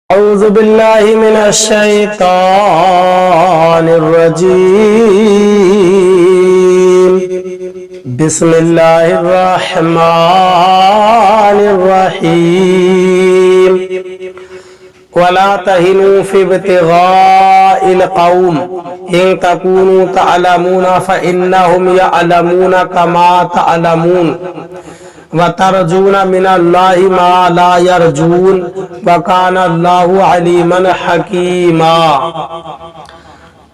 أعوذ بالله من الشيطان الرجيم. بسم الله الرحمن الرحيم. ولا تهنوا في ابتغاء القوم إن تكونوا تعلمون فإنهم يعلمون كما تعلمون وترجون من الله ما لا يرجون وكان الله عليما حكيما.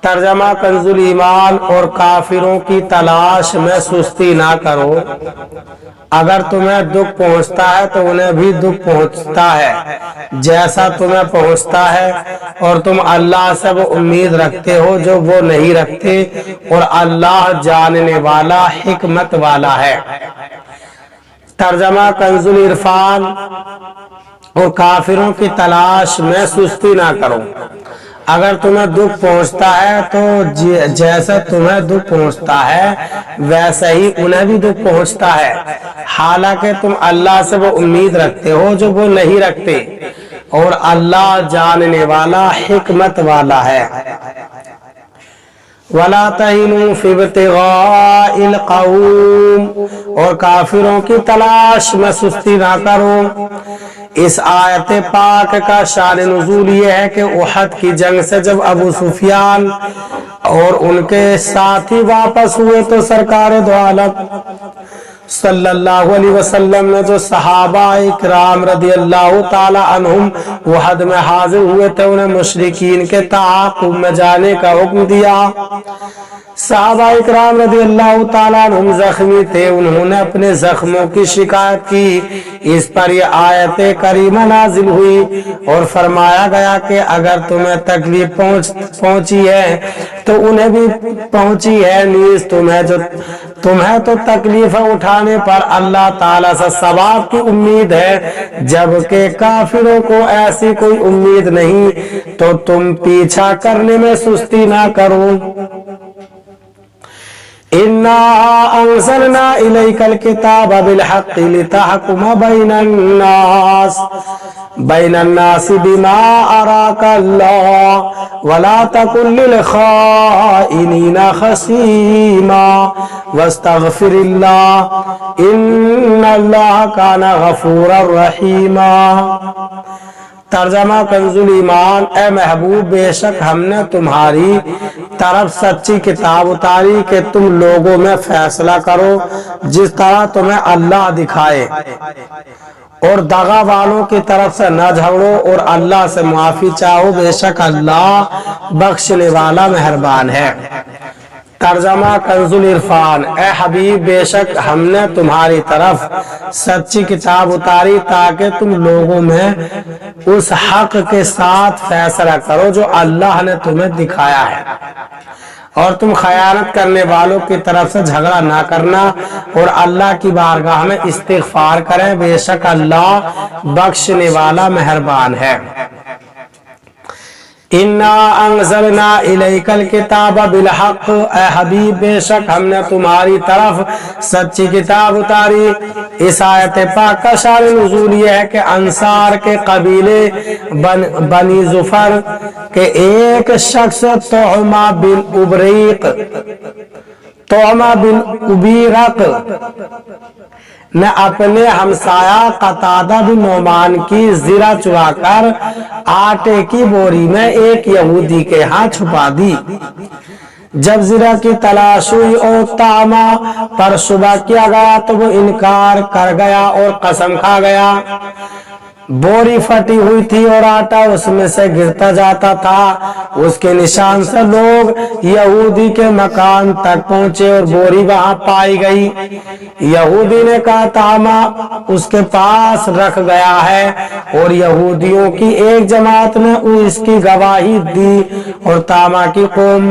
ترجمہ کنزُ ایمان. اور کافروں کی تلاش میں سستی نہ کرو. اگر تمہیں دکھ پہنچتا ہے تو انہیں بھی دکھ پہنچتا ہے جیسا تمہیں پہنچتا ہے، اور تم اللہ سے وہ امید رکھتے ہو جو وہ نہیں رکھتے، اور اللہ جاننے والا حکمت والا ہے. ترجمہ کنزُ العرفان. اور کافروں کی تلاش میں سستی نہ کرو. اگر تمہیں دکھ پہنچتا ہے تو جیسا تمہیں دکھ پہنچتا ہے ویسا ہی انہیں بھی دکھ پہنچتا ہے، حالانکہ تم اللہ سے وہ امید رکھتے ہو جو وہ نہیں رکھتے، اور اللہ جاننے والا حکمت والا ہے. وَلَا تَهِنُوا فِي ابْتِغَاءِ الْقَوْمِ. اور کافروں کی تلاش میں سستی نہ کرو. اس آیت پاک کا شان نزول یہ ہے کہ احد کی جنگ سے جب ابو سفیان اور ان کے ساتھی واپس ہوئے تو سرکار دو عالم صلی اللہ علیہ وسلم نے جو صحابہ اکرام رضی اللہ تعالی عنہم احد میں حاضر ہوئے تھے انہیں مشرکین کے تعاقب میں جانے کا حکم دیا. صحابہ اکرام رضی اللہ تعالی عنہم زخمی تھے، انہوں نے اپنے زخموں کی شکایت کی. اس پر یہ آیت کریمہ نازل ہوئی اور فرمایا گیا کہ اگر تمہیں تکلیف پہنچی ہے تو انہیں بھی پہنچی ہے نیز. تمہیں تو تکلیف اٹھانے پر اللہ تعالیٰ سے ثواب کی امید ہے، جبکہ کافروں کو ایسی کوئی امید نہیں، تو تم پیچھا کرنے میں سستی نہ کرو. اِنَّا أَنزَلْنَا إِلَيْكَ الْكِتَابَ بِالْحَقِّ لِتَحْكُمَ بَيْنَ النَّاسِ بِمَا أَرَاكَ اللَّهُ وَلَا تَكُن لِّلْخَائِنِينَ خَصِيمًا وَاسْتَغْفِرِ اللَّهَ إِنَّ اللَّهَ كَانَ غَفُورًا رَّحِيمًا. ترجمہ کنزُ ایمان. اے محبوب، بے شک ہم نے تمہاری طرف سچی کتاب اتاری کہ تم لوگوں میں فیصلہ کرو جس طرح تمہیں اللہ دکھائے، اور دغا والوں کی طرف سے نہ جھگڑو اور اللہ سے معافی چاہو، بے شک اللہ بخشنے والا مہربان ہے. ترجمہ کنزُ العرفان. اے حبیب، بے شک ہم نے تمہاری طرف سچی کتاب اتاری تاکہ تم لوگوں میں اس حق کے ساتھ فیصلہ کرو جو اللہ نے تمہیں دکھایا ہے، اور تم خیانت کرنے والوں کی طرف سے جھگڑا نہ کرنا، اور اللہ کی بارگاہ میں استغفار کریں، بے شک اللہ بخشنے والا مہربان ہے. اِنَّا أَنزَلْنَا إِلَيْكَ الْكِتَابَ بِالْحَقِّ. اے حبیب، بے شک ہم نے تمہاری طرف سچی کتاب اتاری. اس آیت پاک کا شان نزول یہ ہے کہ انصار کے قبیلے بنی ظفر کے ایک شخص طعمہ بن ابیرق نے اپنے ہمسایہ قتادہ بن نعمان کی زرہ چرا کر آٹے کی بوری میں ایک یہودی کے ہاں چھپا دی. جب زرہ کی تلاش ہوئی اور طعمہ پر شبہ کیا گیا تو وہ انکار کر گیا اور قسم کھا گیا. بوری پھٹی ہوئی تھی اور آٹا اس میں سے گرتا جاتا تھا. اس کے نشان سے لوگ یہودی کے مکان تک پہنچے اور بوری وہاں پائی گئی. یہودی نے کہا طعمہ اس کے پاس رکھ گیا ہے، اور یہودیوں کی ایک جماعت نے اس کی گواہی دی، اور طعمہ کی قوم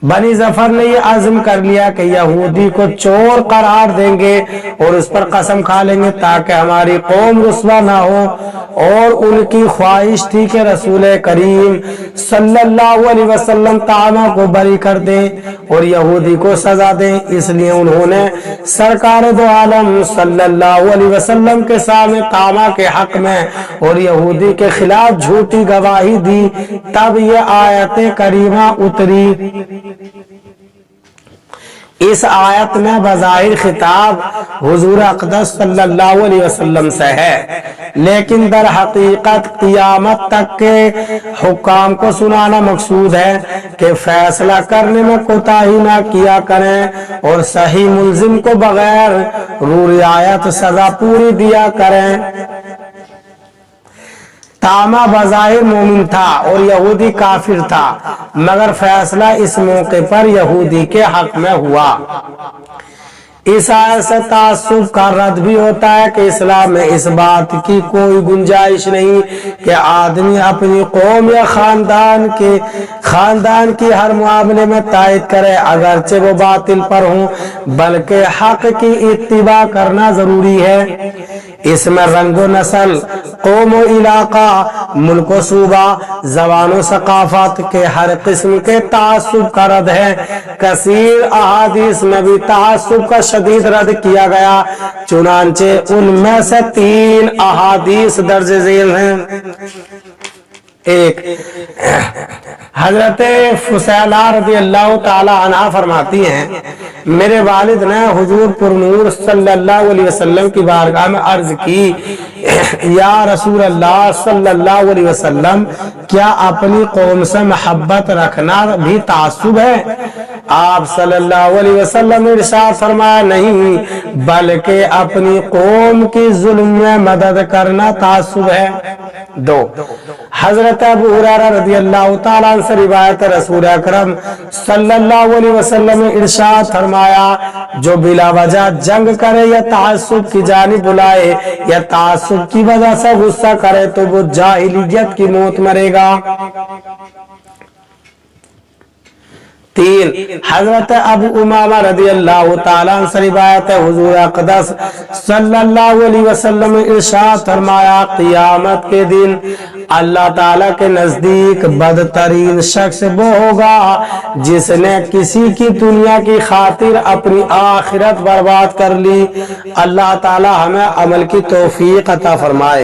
بنی ظفر نے یہ عزم کر لیا کہ یہودی کو چور قرار دیں گے اور اس پر قسم کھا لیں گے تاکہ ہماری قوم رسوا نہ ہو، اور ان کی خواہش تھی کہ رسول کریم صلی اللہ علیہ وسلم طعامہ کو بری کر دیں اور یہودی کو سزا دیں، اس لیے انہوں نے سرکار دو عالم صلی اللہ علیہ وسلم کے سامنے طعامہ کے حق میں اور یہودی کے خلاف جھوٹی گواہی دی۔ تب یہ آیت کریمہ اتری۔ اس آیت میں بظاہر خطاب حضور اقدس صلی اللہ علیہ وسلم سے ہے، لیکن در حقیقت قیامت تک کے حکام کو سنانا مقصود ہے کہ فیصلہ کرنے میں کوتاہی نہ کیا کریں اور صحیح ملزم کو بغیر رعایت سزا پوری دیا کریں۔ طعامہ بظاہر مومن تھا اور یہودی کافر تھا، مگر فیصلہ اس موقع پر یہودی کے حق میں ہوا۔ اس آیت سے تعصب کا رد بھی ہوتا ہے کہ اسلام میں اس بات کی کوئی گنجائش نہیں کہ آدمی اپنی قوم یا خاندان کی ہر معاملے میں تائید کرے اگرچہ وہ باطل پر ہوں، بلکہ حق کی اتباع کرنا ضروری ہے۔ اس میں رنگ و نسل، قوم و علاقہ، ملک و صوبہ، زبان و ثقافت کے ہر قسم کے تعصب کا رد ہے۔ کثیر احادیث میں بھی تعصب کا شدید رد کیا گیا، چنانچہ ان میں سے 3 احادیث درج ذیل ہیں۔ ایک، حضرت فصیلہ رضی اللہ تعالی عنہ فرماتی ہیں میرے والد نے حضور پر نور صلی اللہ علیہ وسلم کی بارگاہ میں عرض کی، یا رسول اللہ صلی اللہ علیہ وسلم، کیا اپنی قوم سے محبت رکھنا بھی تعصب ہے؟ آپ صلی اللہ علیہ وسلم نے ارشاد فرمایا، نہیں، بلکہ اپنی قوم کی ظلم میں مدد کرنا تعصب ہے۔ 2، حضرت ابو ہریرہ رضی اللہ تعالیٰ عنہ سے روایت رسول اکرم صلی اللہ علیہ وسلم نے ارشاد فرمایا، جو بلا وجہ جنگ کرے یا تعصب کی جانب بلائے یا تعصب کی وجہ سے غصہ کرے تو وہ جاہلیت کی موت مرے گا۔ 3، حضرت ابو امامہ رضی اللہ تعالیٰ عنہ سے روایت ہے حضور اقدس صلی اللہ علیہ وسلم نے ارشاد فرمایا، قیامت کے دن اللہ تعالیٰ کے نزدیک بدترین شخص وہ ہوگا جس نے کسی کی دنیا کی خاطر اپنی آخرت برباد کر لی۔ اللہ تعالیٰ ہمیں عمل کی توفیق عطا فرمائے۔